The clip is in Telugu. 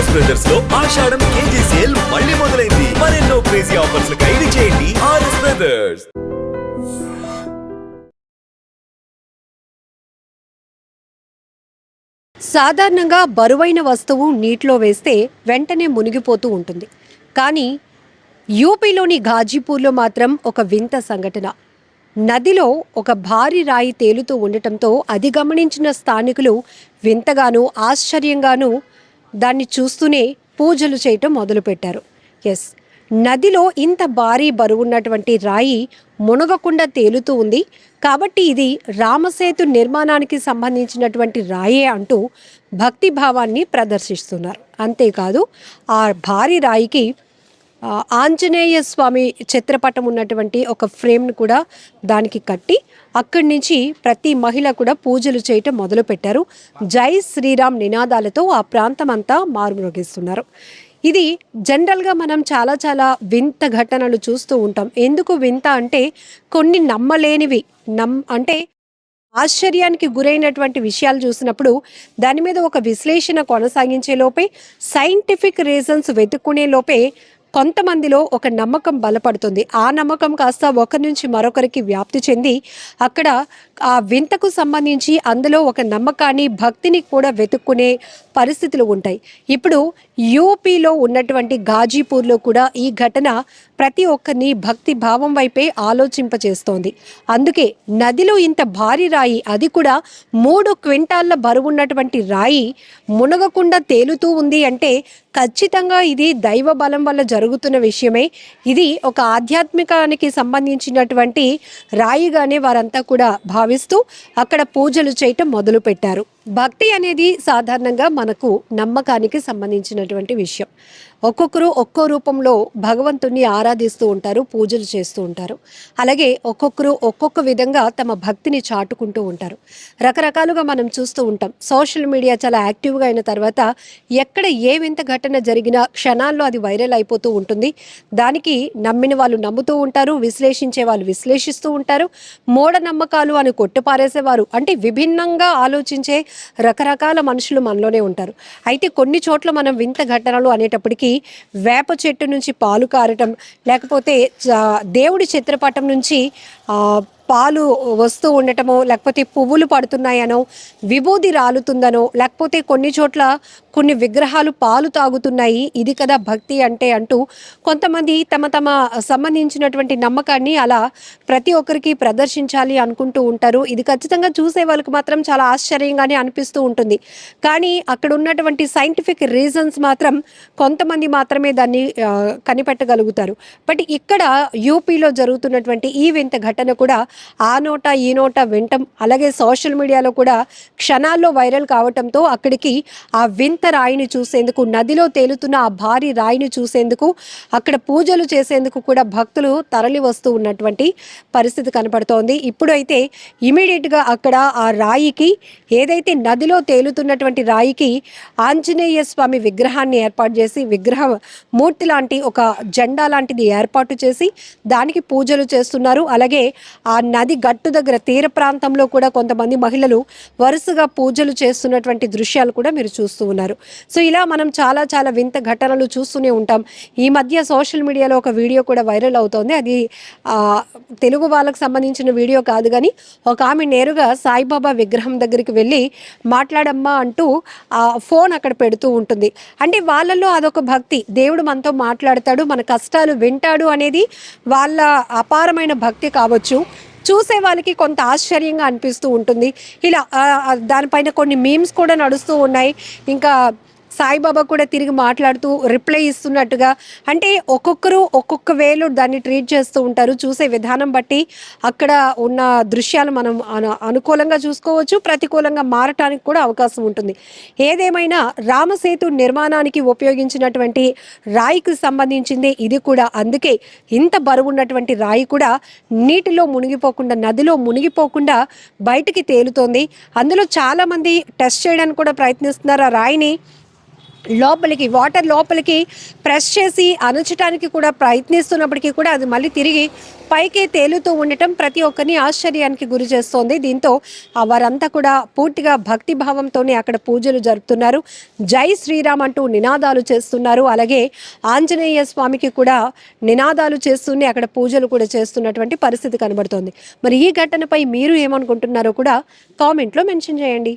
ఆర్ఎస్ బ్రదర్స్ లో ఆషాఢం కేజీ సేల్ మళ్ళీ మొదలైంది. మరెన్నో క్రేజీ ఆఫర్స్ ఖైదీ చేయండి ఆర్ఎస్ బ్రదర్స్. సాధారణంగా బరువైన వస్తువు నీటిలో వేస్తే వెంటనే మునిగిపోతూ ఉంటుంది. కానీ యూపీలోని ఘాజీపూర్లో మాత్రం ఒక వింత సంఘటన. నదిలో ఒక భారీ రాయి తేలుతూ ఉండటంతో అది గమనించిన స్థానికులు వింతగాను ఆశ్చర్యంగాను దాన్ని చూస్తూనే పూజలు చేయటం మొదలుపెట్టారు. ఎస్, నదిలో ఇంత భారీ బరువున్నటువంటి రాయి మునగకుండా తేలుతూ ఉంది కాబట్టి ఇది రామసేతు నిర్మాణానికి సంబంధించినటువంటి రాయే అంటూ భక్తి భావాన్ని ప్రదర్శిస్తున్నారు. అంతేకాదు ఆ భారీ రాయికి ఆంజనేయ స్వామి చిత్రపటం ఉన్నటువంటి ఒక ఫ్రేమ్ను కూడా దానికి కట్టి అక్కడి నుంచి ప్రతి మహిళ కూడా పూజలు చేయటం మొదలుపెట్టారు. జై శ్రీరామ్ నినాదాలతో ఆ ప్రాంతం అంతా మారుమ్రోగిస్తున్నారు. ఇది జనరల్గా మనం చాలా చాలా వింత ఘటనలు చూస్తూ ఉంటాం. ఎందుకు వింత అంటే కొన్ని నమ్మలేనివి అంటే ఆశ్చర్యానికి గురైనటువంటి విషయాలు చూసినప్పుడు దాని మీద ఒక విశ్లేషణ కొనసాగించే లోపే, సైంటిఫిక్ రీజన్స్ వెతుక్కునే లోపే కొంతమందిలో ఒక నమ్మకం బలపడుతుంది. ఆ నమ్మకం కాస్త ఒకరి నుంచి మరొకరికి వ్యాప్తి చెంది అక్కడ ఆ వింతకు సంబంధించి అందులో ఒక నమ్మకాన్ని భక్తిని కూడా వెతుక్కునే పరిస్థితులు ఉంటాయి. ఇప్పుడు యూపీలో ఉన్నటువంటి ఘాజీపూర్లో కూడా ఈ ఘటన ప్రతి ఒక్కరిని భక్తి భావం వైపే ఆలోచింపచేస్తోంది. అందుకే నదిలో ఇంత భారీ రాయి, అది కూడా 3 క్వింటాళ్ళ బరువున్నటువంటి రాయి మునగకుండా తేలుతూ ఉంది అంటే ఖచ్చితంగా ఇది దైవ బలం వల్ల జరుగుతున్న విషయమే. ఇది ఒక ఆధ్యాత్మికానికి సంబంధించినటువంటి రాయిగానే వారంతా కూడా భావిస్తూ అక్కడ పూజలు చేయటం మొదలుపెట్టారు. భక్తి అనేది సాధారణంగా మనకు నమ్మకానికి సంబంధించినటువంటి విషయం. ఒక్కొక్కరు ఒక్కో రూపంలో భగవంతుణ్ణి ఆరాధిస్తూ ఉంటారు, పూజలు చేస్తూ ఉంటారు. అలాగే ఒక్కొక్కరు ఒక్కొక్క విధంగా తమ భక్తిని చాటుకుంటూ ఉంటారు. రకరకాలుగా మనం చూస్తూ ఉంటాం. సోషల్ మీడియా చాలా యాక్టివ్గా అయిన తర్వాత ఎక్కడ ఏ వింత ఘటన జరిగినా క్షణాల్లో అది వైరల్ అయిపోతూ ఉంటుంది. దానికి నమ్మిన వాళ్ళు నమ్ముతూ ఉంటారు, విశ్లేషించే వాళ్ళు విశ్లేషిస్తూ ఉంటారు, మూఢనమ్మకాలు అని కొట్టిపారేసేవారు, అంటే విభిన్నంగా ఆలోచించే రకరకాల మనుషులు మనలోనే ఉంటారు. అయితే కొన్ని చోట్ల మనం వింత ఘటనలు అనేటప్పటికీ వేప చెట్టు నుంచి పాలు కారటం, లేకపోతే దేవుడి చిత్రపటం నుంచి పాలు వస్తూ ఉండటమో, లేకపోతే పువ్వులు పడుతున్నాయనో, విభూది రాలుతుందనో, లేకపోతే కొన్ని చోట్ల కొన్ని విగ్రహాలు పాలు తాగుతున్నాయి, ఇది కదా భక్తి అంటే అంటూ కొంతమంది తమ సంబంధించినటువంటి నమ్మకాన్ని అలా ప్రతి ఒక్కరికి ప్రదర్శించాలి అనుకుంటూ ఉంటారు. ఇది ఖచ్చితంగా చూసే వాళ్ళకి మాత్రం చాలా ఆశ్చర్యంగానే అనిపిస్తూ ఉంటుంది. కానీ అక్కడ ఉన్నటువంటి సైంటిఫిక్ రీజన్స్ మాత్రం కొంతమంది మాత్రమే దాన్ని కనిపెట్టగలుగుతారు. బట్ ఇక్కడ యూపీలో జరుగుతున్నటువంటి ఈ వింత ఘటన కూడా ఆ నోట ఈ నోట వింటం, అలాగే సోషల్ మీడియాలో కూడా క్షణాల్లో వైరల్ కావటంతో అక్కడికి ఆ వింత రాయిని చూసేందుకు, నదిలో తేలుతున్న ఆ భారీ రాయిని చూసేందుకు, అక్కడ పూజలు చేసేందుకు కూడా భక్తులు తరలి వస్తూ ఉన్నటువంటి పరిస్థితి కనపడుతోంది. ఇప్పుడైతే ఇమీడియట్గా అక్కడ ఆ రాయికి, ఏదైతే నదిలో తేలుతున్నటువంటి రాయికి ఆంజనేయ స్వామి విగ్రహాన్ని ఏర్పాటు చేసి, విగ్రహ మూర్తి లాంటి ఒక జెండా లాంటిది ఏర్పాటు చేసి దానికి పూజలు చేస్తున్నారు. అలాగే ఆ నది గట్టు దగ్గర తీర ప్రాంతంలో కూడా కొంతమంది మహిళలు వరుసగా పూజలు చేస్తున్నటువంటి దృశ్యాలు కూడా మీరు చూస్తూ ఉన్నారు. సో ఇలా మనం చాలా చాలా వింత ఘటనలు చూస్తూనే ఉంటాం. ఈ మధ్య సోషల్ మీడియాలో ఒక వీడియో కూడా వైరల్ అవుతోంది. అది తెలుగు వాళ్ళకు సంబంధించిన వీడియో కాదు, కానీ ఒక ఆమె నేరుగా సాయిబాబా విగ్రహం దగ్గరికి వెళ్ళి మాట్లాడమ్మా అంటూ ఆ ఫోన్ అక్కడ పెడుతూ ఉంటుంది. అంటే వాళ్ళల్లో అదొక భక్తి, దేవుడు మనతో మాట్లాడతాడు, మన కష్టాలు వింటాడు అనేది వాళ్ళ అపారమైన భక్తి కావచ్చు. చూసే వాళ్ళకి కొంత ఆశ్చర్యంగా అనిపిస్తూ ఉంటుంది. ఇలా దానిపైన కొన్ని మీమ్స్ కూడా నడుస్తూ ఉన్నాయి. ఇంకా సాయిబాబా కూడా తిరిగి మాట్లాడుతూ రిప్లై ఇస్తున్నట్టుగా, అంటే ఒక్కొక్కరు ఒక్కొక్క వేలో దాన్ని ట్రీట్ చేస్తూ ఉంటారు. చూసే విధానం బట్టి అక్కడ ఉన్న దృశ్యాలు మనం అనుకూలంగా చూసుకోవచ్చు, ప్రతికూలంగా మారటానికి కూడా అవకాశం ఉంటుంది. ఏదేమైనా రామసేతు నిర్మాణానికి ఉపయోగించినటువంటి రాయికి సంబంధించింది ఇది కూడా. అందుకే ఇంత బరువున్నటువంటి రాయి కూడా నీటిలో మునిగిపోకుండా, నదిలో మునిగిపోకుండా బయటికి తేలుతోంది. అందులో చాలామంది టెస్ట్ చేయడానికి కూడా ప్రయత్నిస్తున్నారు. ఆ రాయిని లోపలికి వాటర్ లోపలికి ప్రెస్ చేసి అణచడానికి కూడా ప్రయత్నిస్తున్నప్పటికీ కూడా అది మళ్ళీ తిరిగి పైకి తేలుతూ ఉండటం ప్రతి ఒక్కరిని ఆశ్చర్యానికి గురి చేస్తోంది. దీంతో వారంతా కూడా పూర్తిగా భక్తి భావంతోనే అక్కడ పూజలు జరుపుతున్నారు. జై శ్రీరామ్ అంటూ నినాదాలు చేస్తున్నారు. అలాగే ఆంజనేయ స్వామికి కూడా నినాదాలు చేస్తూనే అక్కడ పూజలు కూడా చేస్తున్నటువంటి పరిస్థితి కనబడుతోంది. మరి ఈ ఘటనపై మీరు ఏమనుకుంటున్నారో కూడా కామెంట్లో మెన్షన్ చేయండి.